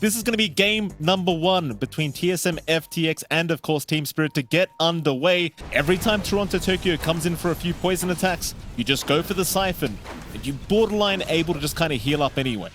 This is going to be game number 1 between TSM, FTX, and of course Team Spirit to get underway. Every time Toronto Tokyo comes in for a few poison attacks, you just go for the Siphon, and you borderline able to just kind of heal up anyway.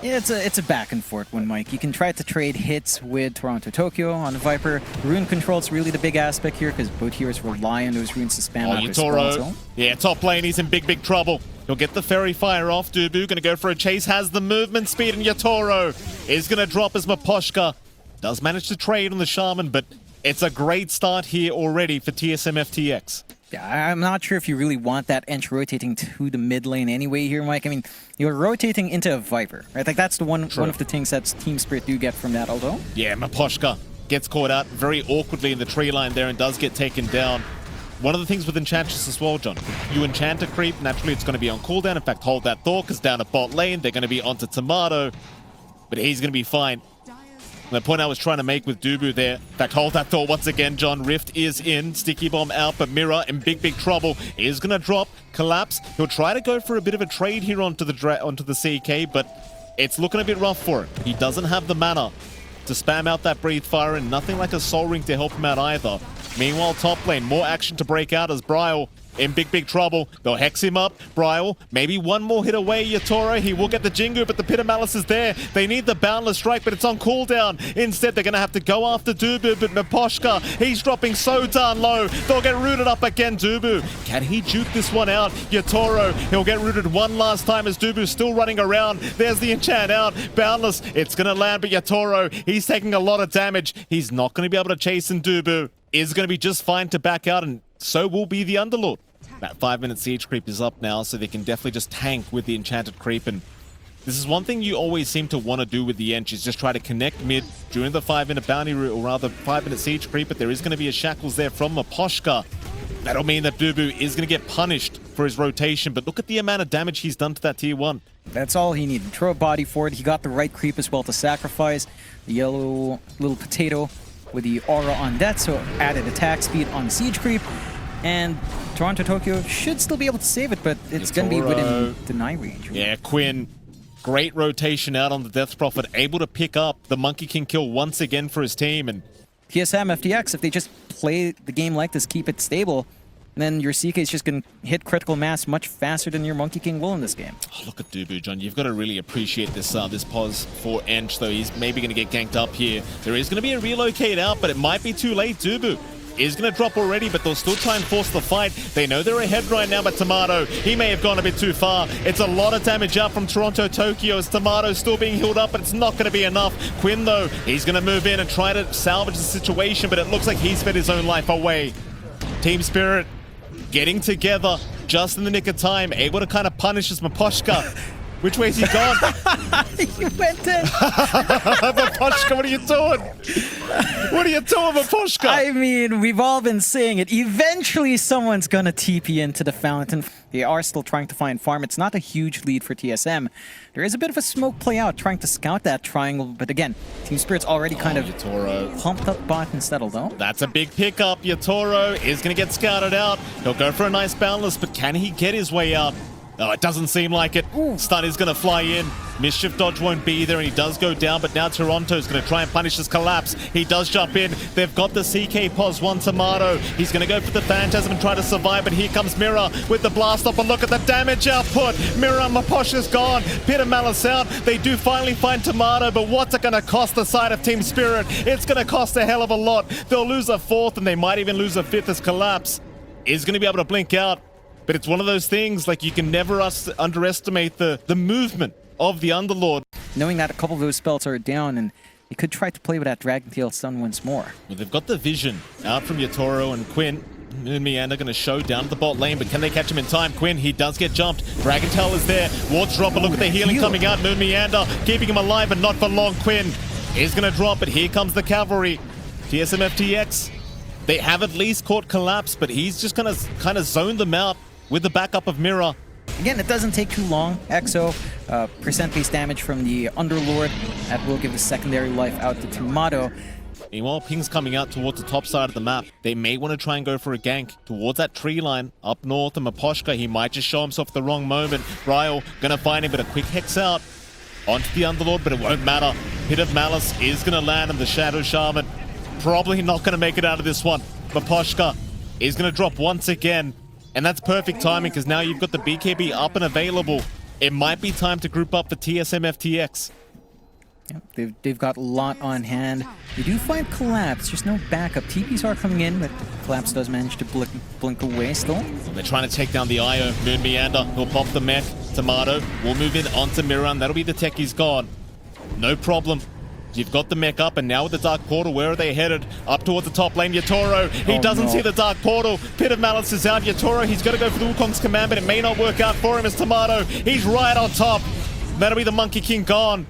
Yeah, it's a back and forth one, Mike. You can try to trade hits with Toronto Tokyo on the Viper. Rune control is really the big aspect here because both heroes rely on those runes to spam out their spawn zone. Yeah, top lane, he's in big trouble. He'll get the Fairy Fire off. Dubu gonna go for a chase, has the movement speed, and Yatoro is gonna drop as Maposhka does manage to trade on the Shaman, but it's a great start here already for TSM FTX. Yeah, I'm not sure if you really want that Ench rotating to the mid lane anyway here, Mike. I mean, you're rotating into a Viper, right? Like, that's the one of the things that Team Spirit do get from that, although. Yeah, Maposhka gets caught out very awkwardly in the tree line there and does get taken down. One of the things with Enchantress as well, John, you enchant a creep, naturally it's going to be on cooldown. In fact, hold that Thor, because down at bot lane, they're going to be onto Tomato, but he's going to be fine. The point I was trying to make with Dubu there, in fact, hold that Thor once again, John. Rift is in, Sticky Bomb out, but Mira in big trouble. Is going to drop, collapse. He'll try to go for a bit of a trade here onto the CK, but it's looking a bit rough for him. He doesn't have the mana to spam out that Breathe Fire, and nothing like a Soul Ring to help him out either. Meanwhile, top lane, more action to break out as Bryle in big trouble. They'll hex him up. Bryle, maybe one more hit away. Yatoro, he will get the Jingu, but the Pit of Malice is there. They need the Boundless Strike, but it's on cooldown. Instead, they're going to have to go after Dubu, but Maposhka, he's dropping so darn low. They'll get rooted up again, Dubu. Can he juke this one out? Yatoro, he'll get rooted one last time as Dubu's still running around. There's the enchant out. Boundless, it's going to land, but Yatoro, he's taking a lot of damage. He's not going to be able to chase in Dubu. Is going to be just fine to back out, and so will be the Underlord. That 5-minute siege creep is up now, so they can definitely just tank with the enchanted creep. And this is one thing you always seem to want to do with the Ench, is just try to connect mid during the 5-minute bounty route, or rather 5-minute siege creep. But there is going to be a shackles there from Maposhka. That'll mean that Dubu is going to get punished for his rotation, but look at the amount of damage he's done to that tier 1. That's all he needed. Throw a body forward. He got the right creep as well to sacrifice. The yellow little potato with the aura on that, so added attack speed on siege creep. And Toronto Tokyo should still be able to save it, but it's going to be within deny range. Really. Yeah, Quinn, great rotation out on the Death Prophet, able to pick up the Monkey King kill once again for his team. And TSM, FTX, if they just play the game like this, keep it stable, then your CK is just going to hit critical mass much faster than your Monkey King will in this game. Oh, look at Dubu, John. You've got to really appreciate this this pause for Ench, though. He's maybe going to get ganked up here. There is going to be a relocate out, but it might be too late. Dubu is going to drop already, but they'll still try and force the fight. They know they're ahead right now, but Tomato, he may have gone a bit too far. It's a lot of damage out from Toronto Tokyo as Tomato's still being healed up, but it's not going to be enough. Quinn, though, he's going to move in and try to salvage the situation, but it looks like he's fed his own life away. Team Spirit getting together just in the nick of time, able to kind of punish his Maposhka. Which way has he gone? You went in. Maposhka, what are you doing? What are you doing, Maposhka? I mean, we've all been saying it. Eventually, someone's going to TP into the fountain. They are still trying to find farm. It's not a huge lead for TSM. There is a bit of a smoke play out trying to scout that triangle. But again, Team Spirit's already kind of Yatoro pumped up bot and settled, though. That's a big pickup. Yatoro is going to get scouted out. He'll go for a nice Boundless, but can he get his way out? Oh, it doesn't seem like it. Ooh. Stun is going to fly in. Mischief Dodge won't be there, and he does go down, but now Toronto's going to try and punish this collapse. He does jump in. They've got the CK pos, one Tomato. He's going to go for the Phantasm and try to survive, but here comes Mira with the blast off, and look at the damage output. Mira, Maposhka's gone. Pit of Malice out. They do finally find Tomato, but what's it going to cost the side of Team Spirit? It's going to cost a hell of a lot. They'll lose a 4th, and they might even lose a 5th as collapse is going to be able to blink out. But it's one of those things, like, you can never underestimate the movement of the Underlord. Knowing that a couple of those spells are down, and you could try to play with that Dragon Tail stun once more. Well, they've got the vision out from Yatoro and Quinn. Moon Meander going to show down the bot lane, but can they catch him in time? Quinn, he does get jumped. Dragon Tail is there. Wards drop, but look at the healing coming out. Moon Meander keeping him alive, but not for long. Quinn is going to drop, but here comes the cavalry. TSM FTX, they have at least caught collapse, but he's just going to kind of zone them out with the backup of Mira. Again, it doesn't take too long. Exo, percent-based damage from the Underlord. That will give the secondary life out to Tomato. Meanwhile, Ping's coming out towards the top side of the map. They may want to try and go for a gank towards that tree line up north. And Maposhka, he might just show himself at the wrong moment. Bryle gonna find him, but a quick hex out. onto the Underlord, but it won't matter. Pit of Malice is going to land on the Shadow Shaman. Probably not going to make it out of this one. Maposhka is going to drop once again. And that's perfect timing because now you've got the BKB up and available. It might be time to group up for TSM FTX. Yep, they've got a lot on hand. They do find Collapse, just no backup. TPs are coming in, but Collapse does manage to blink away still. They're trying to take down the IO. Moon Meander, he'll pop the mech. Tomato will move in onto Miran. That'll be the tech he's gone. No problem. You've got the mech up, and now with the Dark Portal, where are they headed? Up towards the top lane, Yatoro. He doesn't see the Dark Portal. Pit of Malice is out. Yatoro, he's got to go for the Wukong's command, but it may not work out for him as Tomato. He's right on top. That'll be the Monkey King gone.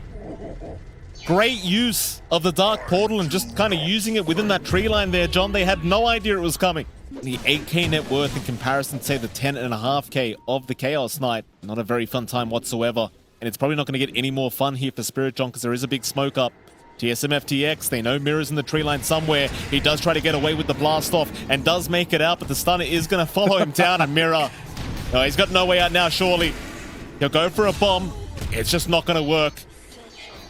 Great use of the Dark Portal and just kind of using it within that tree line there, John. They had no idea it was coming. The 8k net worth in comparison to, say, the 10.5k of the Chaos Knight. Not a very fun time whatsoever. And it's probably not going to get any more fun here for Spirit John because there is a big smoke up. TSM FTX, they know Mirror's in the tree line somewhere. He does try to get away with the blast off and does make it out, but the stunner is going to follow him down. And Mirror, oh, he's got no way out now, surely. He'll go for a bomb. It's just not going to work.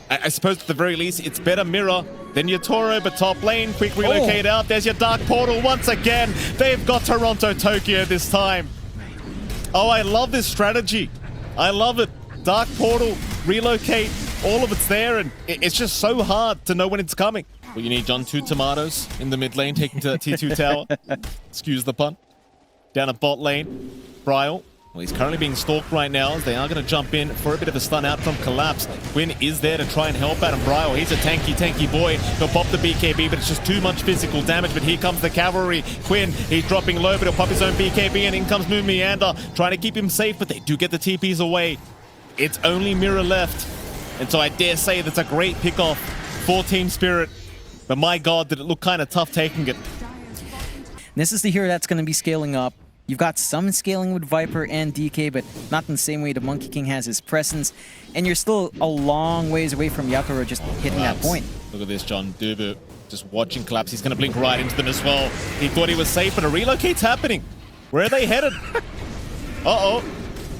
I suppose at the very least, it's better Mirror than Yatoro, but top lane, quick relocate out. There's your Dark Portal once again. They've got Toronto Tokyo this time. Oh, I love this strategy. I love it. Dark Portal, relocate, all of it's there, and it's just so hard to know when it's coming. Well, you need, John, 2 tomatoes in the mid lane, taking to that T2 tower. Excuse the pun. Down at bot lane, Bryle. Well, he's currently being stalked right now as they are going to jump in for a bit of a stun out from Collapse. Quinn is there to try and help out, and Bryle, he's a tanky boy. He'll pop the BKB, but it's just too much physical damage. But here comes the cavalry. Quinn, he's dropping low, but he'll pop his own BKB, and in comes Moon Meander, trying to keep him safe, but they do get the TPs away. It's only Mirror left, and so I dare say that's a great pick-off for Team Spirit. But my god, did it look kind of tough taking it. This is the hero that's going to be scaling up. You've got some scaling with Viper and DK, but not in the same way the Monkey King has his presence. And you're still a long ways away from Yatoro just hitting that point. Look at this, John. Dubu just watching Collapse. He's going to blink right into them as well. He thought he was safe, but a relocate's happening. Where are they headed? Uh-oh.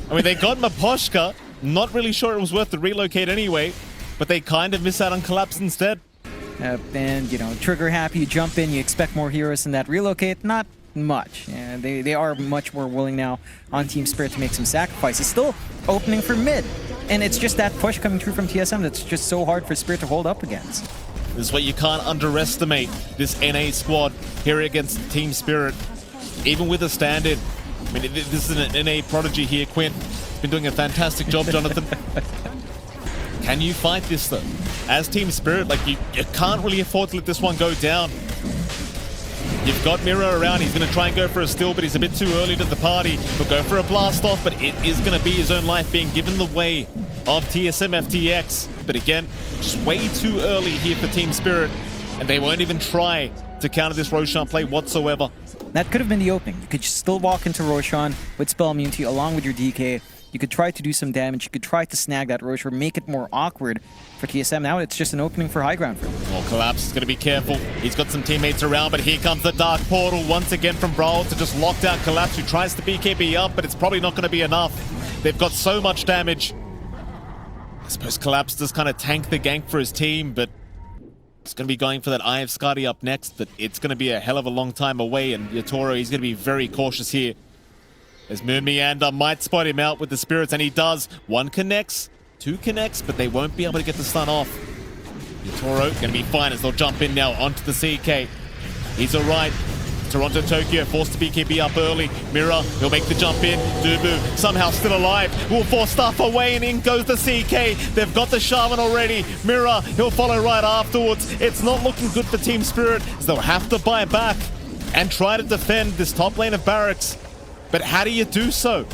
I mean, they got Maposhka. Not really sure it was worth the relocate anyway, but they kind of miss out on Collapse instead. And, you know, trigger happy, you jump in, you expect more heroes than that. Relocate, not much. Yeah, they are much more willing now on Team Spirit to make some sacrifices. Still opening for mid, and it's just that push coming through from TSM that's just so hard for Spirit to hold up against. This is what you can't underestimate, this NA squad here against Team Spirit. Even with a stand-in. I mean, this is an NA prodigy here, Quinn. Been doing a fantastic job, Jonathan. Can you fight this though? As Team Spirit, like you can't really afford to let this one go down. You've got Mirror around. He's going to try and go for a steal, but he's a bit too early to the party. He'll go for a blast off, but it is going to be his own life being given the way of TSM FTX. But again, just way too early here for Team Spirit, and they won't even try to counter this Roshan play whatsoever. That could have been the opening. You could still walk into Roshan with spell immunity along with your DK. You could try to do some damage. You could try to snag that Roshan, make it more awkward for TSM. Now it's just an opening for high ground for him. Well, Collapse is going to be careful. He's got some teammates around, but here comes the Dark Portal once again from Brawl to just lock down Collapse, who tries to BKB up, but it's probably not going to be enough. They've got so much damage. I suppose Collapse does kind of tank the gank for his team, but it's going to be going for that Eye of Skadi up next, but it's going to be a hell of a long time away, and Yatoro, he's going to be very cautious here. As Moon Meander might spot him out with the spirits, and he does. 1 connects, 2 connects, but they won't be able to get the stun off. Yatoro going to be fine as they'll jump in now onto the CK. He's alright. Toronto Tokyo forced to BKB up early. Mirror, he'll make the jump in. Dubu somehow still alive. Will force stuff away, and in goes the CK. They've got the Shaman already. Mirror, he'll follow right afterwards. It's not looking good for Team Spirit, as they'll have to buy back and try to defend this top lane of barracks. But how do you do so?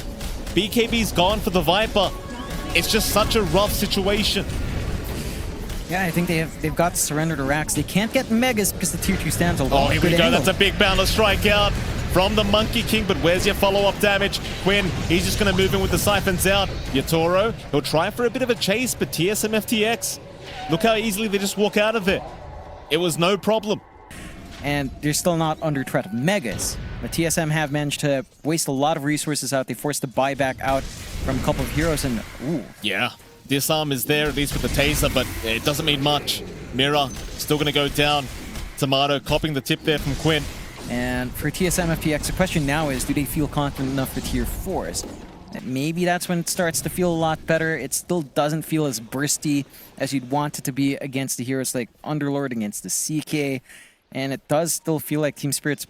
BKB's gone for the Viper. It's just such a rough situation. Yeah, I think they've got to surrender to Rax. They can't get Megas because the tier 2 stands a lot. Oh, here we go. That's a big boundless strike out from the Monkey King, but where's your follow-up damage? Quinn, he's just going to move in with the siphons out. Yatoro, he'll try for a bit of a chase, but TSM FTX, look how easily they just walk out of it. It was no problem. And they're still not under threat of Megas. But TSM have managed to waste a lot of resources out. They forced the buyback out from a couple of heroes, and ooh. Yeah. Disarm is there, at least with the taser, but it doesn't mean much. Mira still going to go down. Tomato copping the tip there from Quinn. And for TSM FTX, the question now is, do they feel confident enough for tier 4s? And maybe that's when it starts to feel a lot better. It still doesn't feel as bursty as you'd want it to be against the heroes like Underlord against the CK. And it does still feel like Team Spirit's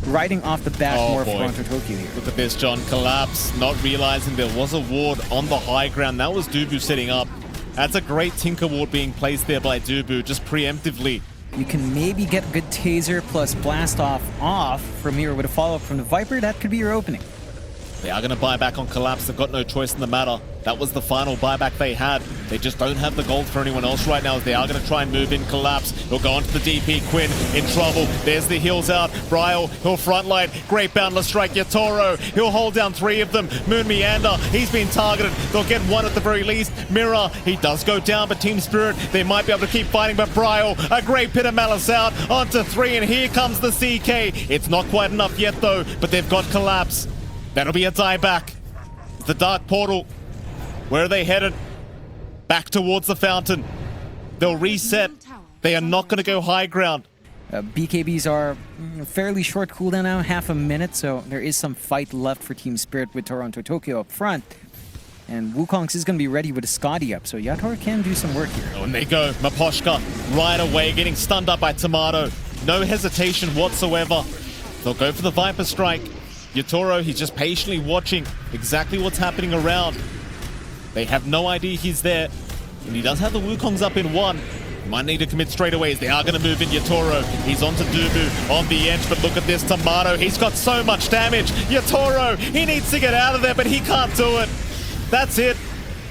riding off the back more of Toronto Tokyo here. Look at this, John. Collapse, not realizing there was a ward on the high ground. That was Dubu setting up. That's a great Tinker ward being placed there by Dubu, just preemptively. You can maybe get a good taser plus blast off from here with a follow-up from the Viper. That could be your opening. They are going to buy back on Collapse. They've got no choice in the matter. That was the final buyback they had. They just don't have the gold for anyone else right now. They are going to try and move in Collapse. He'll go onto the DP. Quinn in trouble. There's the heals out. Bryle, he'll frontline. Great boundless strike. Yatoro, he'll hold down 3 of them. Moon Meander, he's been targeted. They'll get 1 at the very least. Mirror, he does go down, but Team Spirit, they might be able to keep fighting. But Bryle, a great pit of malice out onto 3, and here comes the CK. It's not quite enough yet, though, but they've got Collapse. That'll be a dieback. The Dark Portal. Where are they headed? Back towards the fountain. They'll reset. They are not going to go high ground. BKBs are fairly short cooldown now, half a minute, so there is some fight left for Team Spirit with Toronto Tokyo up front. And Wukong's is going to be ready with a Scotty up, so Yator can do some work here. Oh, and they go. Maposhka right away, getting stunned up by Tomato. No hesitation whatsoever. They'll go for the Viper Strike. Yatoro, he's just patiently watching exactly what's happening around. They have no idea he's there. And he does have the Wukongs up in 1. Might need to commit straight away as they are going to move in Yatoro. He's onto Dubu on the edge, but look at this Tomato. He's got so much damage. Yatoro, he needs to get out of there, but he can't do it. That's it.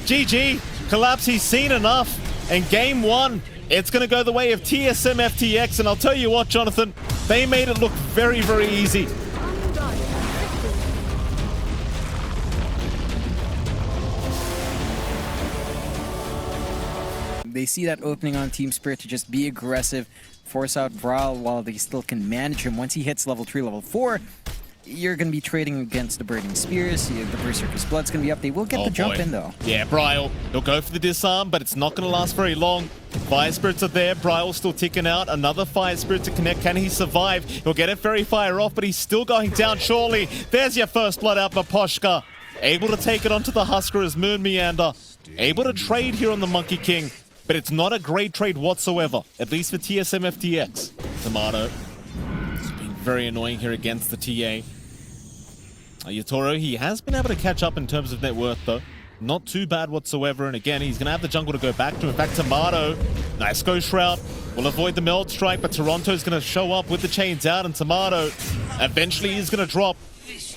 GG. Collapse, he's seen enough. And game 1, it's going to go the way of TSM FTX. And I'll tell you what, Jonathan, they made it look very, very easy. They see that opening on Team Spirit to just be aggressive, force out Brawl while they still can manage him. Once he hits level 3, level 4, you're going to be trading against the Burning Spears. The Berserker's Blood's going to be up. They will get the jump in, though. Yeah, Bryle, he'll go for the disarm, but it's not going to last very long. Fire Spirits are there. Bryle's still ticking out. Another Fire Spirit to connect. Can he survive? He'll get a Fairy Fire off, but he's still going down, surely. There's your first blood out, Maposhka. Able to take it onto the Husker as Moon Meander. Able to trade here on the Monkey King. But it's not a great trade whatsoever, at least for TSM FTX. Tomato, it's been very annoying here against the TA. Yatoro, he has been able to catch up in terms of net worth, though. Not too bad whatsoever, and again, he's going to have the jungle to go back to. In fact, Tomato, nice Ghost Shroud, will avoid the Meld Strike, but Toronto's going to show up with the chains out, and Tomato eventually is going to drop.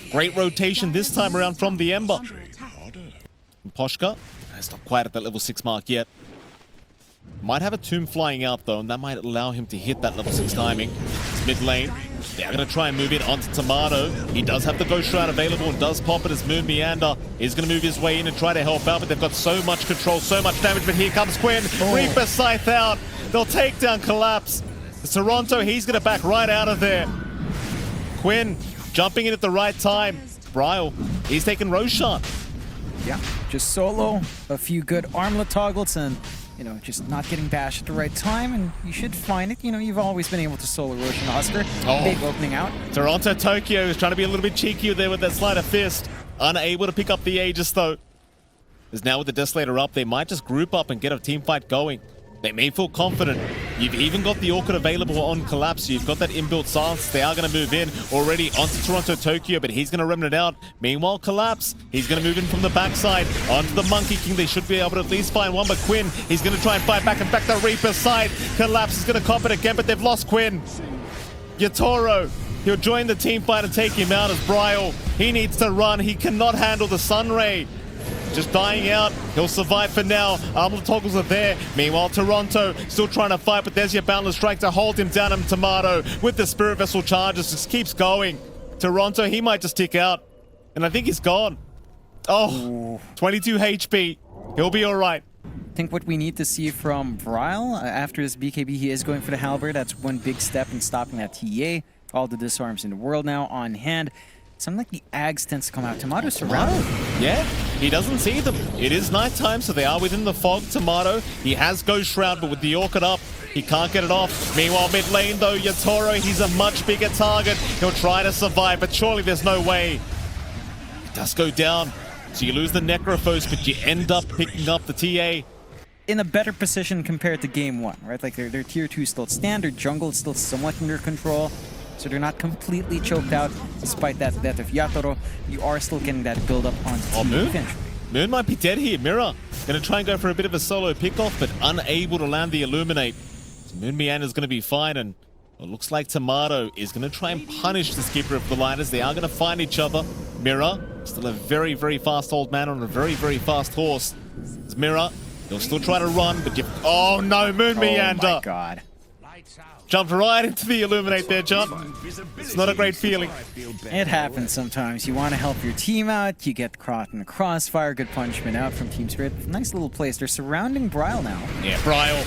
Great rotation this time around from the Ember. And Poshka, it's not quite at that level 6 mark yet. Might have a tomb flying out though, and that might allow him to hit that level 6 timing. It's mid lane. They're going to try and move it onto Tomato. He does have the Ghost Shroud available and does pop it as Moon Meander is going to move his way in and try to help out, but they've got so much control, so much damage. But here comes Quinn. Reaper Scythe out. They'll take down Collapse. Toronto, he's going to back right out of there. Quinn jumping in at the right time. Bryle, he's taking Roshan. Yeah, just solo, a few good armlet toggles, and just not getting bashed at the right time, and you should find it. You've always been able to solo Roshan Husker. Big opening out. Toronto Tokyo is trying to be a little bit cheeky there with that sleight of fist. Unable to pick up the Aegis though. As now with the Desolator up, they might just group up and get a team fight going. They may feel confident. You've even got the Orchid available on Collapse. You've got that inbuilt silence. They are going to move in already onto Toronto Tokyo, but he's going to remnant out. Meanwhile, Collapse, he's going to move in from the backside onto the Monkey King. They should be able to at least find one, but Quinn, he's going to try and fight back. In fact, the Reaper side, Collapse is going to cop it again, but they've lost Quinn. Yatoro, he'll join the team fight and take him out as Bryle. He needs to run. He cannot handle the Sunray. Just dying out. He'll survive for now. Armor toggles are there. Meanwhile, Toronto still trying to fight, but there's your Boundless Strike to hold him down. And Tomato with the Spirit Vessel charges just keeps going. Toronto, he might just tick out. And I think he's gone. Oh, 22 HP. He'll be all right. I think what we need to see from Bryle after his BKB, he is going for the Halberd. That's one big step in stopping that TA. All the disarms in the world now on hand. Something like the Ags tends to come out. Tomato surrounded. Yeah. He doesn't see them. It is nighttime, so they are within the fog. Tomato, he has Ghost Shroud, but with the Orchid up, he can't get it off. Meanwhile, mid lane though, Yatoro, he's a much bigger target. He'll try to survive, but surely there's no way. It does go down. So you lose the Necrophos, but you end up picking up the TA. In a better position compared to game 1, right? Like their tier 2 still standard, jungle is still somewhat under control, so they're not completely choked out. Despite that death of Yatoro, you are still getting that build up on Moon? eventually. Moon might be dead here. Mirror gonna try and go for a bit of a solo pickoff, but unable to land the Illuminate. So Moon Meander's gonna be fine, and it looks like Tomato is gonna try and punish the Skipper of the Liners. They are gonna find each other. Mirror, still a very, very fast old man on a very, very fast horse. It's Mirror. He'll still try to run, but you... Oh no, Moon Meander! Oh my god. Jumped right into the Illuminate there, Jump. It's not a great feeling. It happens sometimes. You want to help your team out, you get caught in the crossfire. Good punishment out from Team Spirit. Nice little place. They're surrounding Bryle now. Yeah, Bryle.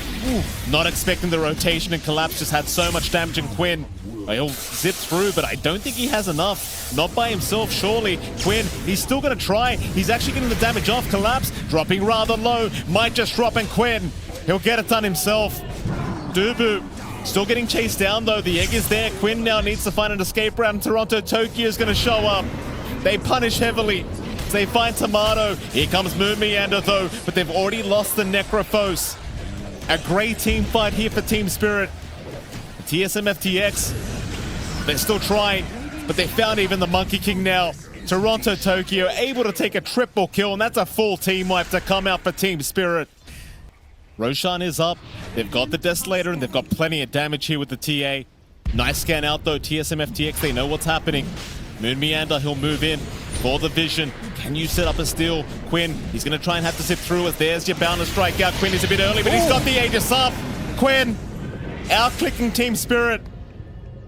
Not expecting the rotation, and Collapse just had so much damage, and Quinn. He'll zip through, but I don't think he has enough. Not by himself, surely. Quinn, he's still going to try. He's actually getting the damage off. Collapse, dropping rather low. Might just drop, and Quinn, he'll get it done himself. Dubu. Still getting chased down though. The egg is there. Quinn now needs to find an escape route, and Toronto Tokyo is going to show up. They punish heavily. They find Tomato. Here comes Moon Meander though, but they've already lost the Necrophos. A great team fight here for Team Spirit. The TSM FTX, they're still trying, but they found even the Monkey King now. Toronto Tokyo able to take a triple kill, and that's a full team wipe to come out for Team Spirit. Roshan is up. They've got the Desolator, and they've got plenty of damage here with the TA. Nice scan out though, TSM FTX, they know what's happening. Moon Meander, he'll move in for the vision. Can you set up a steal? Quinn, he's going to try and have to zip through it. There's your bound to strike out. Quinn is a bit early, but he's got the Aegis up. Quinn, out-clicking Team Spirit,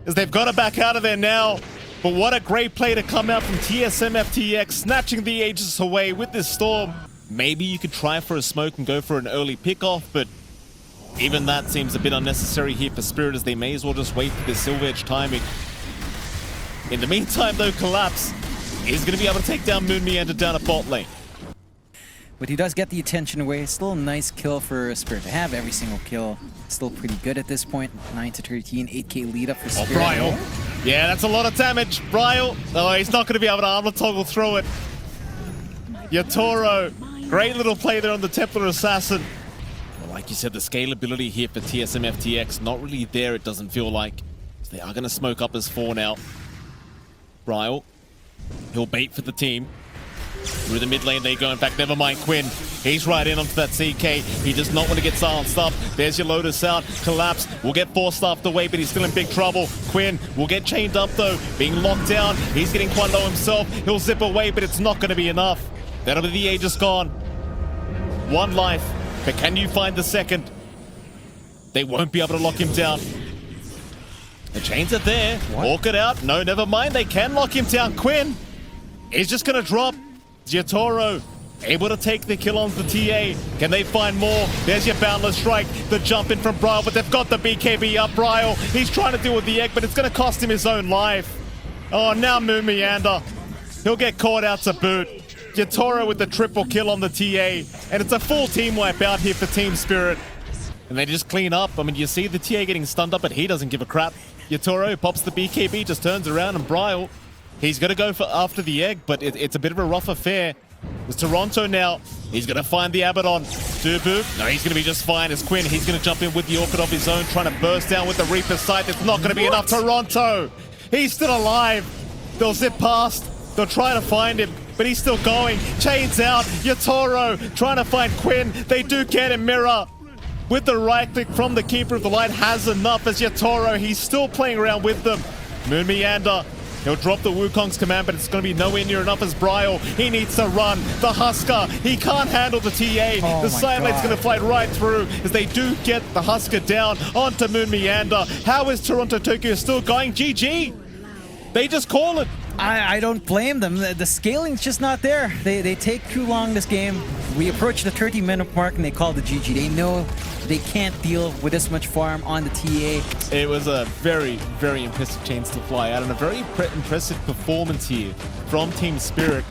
as they've got to back out of there now. But what a great play to come out from TSM FTX, snatching the Aegis away with this storm. Maybe you could try for a smoke and go for an early pickoff, but even that seems a bit unnecessary here for Spirit, as they may as well just wait for this Silver Edge timing. In the meantime, though, Collapse is going to be able to take down Moon Meander down a bot lane. But he does get the attention away. Still a nice kill for Spirit to have. Every single kill still pretty good at this point. 9-13, 8k lead up for Spirit. Oh, Bryle. Yeah, that's a lot of damage. Bryle. Oh, he's not going to be able to armor toggle through it. Yatoro. Great little play there on the Templar Assassin. Well, like you said, the scalability here for TSM FTX, not really there, it doesn't feel like. So they are going to smoke up as 4 now. Bryle. He'll bait for the team. Through the mid lane they go. In fact, never mind Quinn. He's right in onto that CK. He does not want to get silenced up. There's your Lotus out. Collapse will get forced off the way, but he's still in big trouble. Quinn will get chained up though. Being locked down. He's getting quite low himself. He'll zip away, but it's not going to be enough. That'll be the Aegis gone. 1 life. But can you find the second? They won't be able to lock him down. The chains are there. Walk it out. No, never mind. They can lock him down. Quinn is just going to drop. Yatoro able to take the kill on the TA. Can they find more? There's your Boundless Strike. The jump in from Bryle, but they've got the BKB up. Bryle, he's trying to deal with the egg, but it's going to cost him his own life. Oh, now Moon Meander. He'll get caught out to boot. Yatoro with the triple kill on the TA. And it's a full team wipe out here for Team Spirit. And they just clean up. I mean, you see the TA getting stunned up, but he doesn't give a crap. Yatoro pops the BKB, just turns around, and Bryle, he's going to go for after the egg, but it's a bit of a rough affair. There's Toronto now. He's going to find the Abaddon. Dubu, no, he's going to be just fine. As Quinn, he's going to jump in with the Orchid of his own, trying to burst down with the Reaper's Sight. It's not going to be enough. Toronto, he's still alive. They'll zip past. They'll try to find him, but he's still going. Chains out. Yatoro trying to find Quinn. They do get him. Mirror with the right click from the Keeper of the Light has enough as Yatoro, he's still playing around with them. Moon Meander, he'll drop the Wukong's command, but it's going to be nowhere near enough as Bryle. He needs to run. The Husker, he can't handle the TA. The Silent's going to fight right through as they do get the Husker down onto Moon Meander. How is Toronto Tokyo still going? GG. They just call it. I don't blame them. The scaling's just not there. They take too long this game. We approach the 30-minute mark and they call the GG. They know they can't deal with this much farm on the TA. It was a very, very impressive chance to fly out and a very impressive performance here from Team Spirit.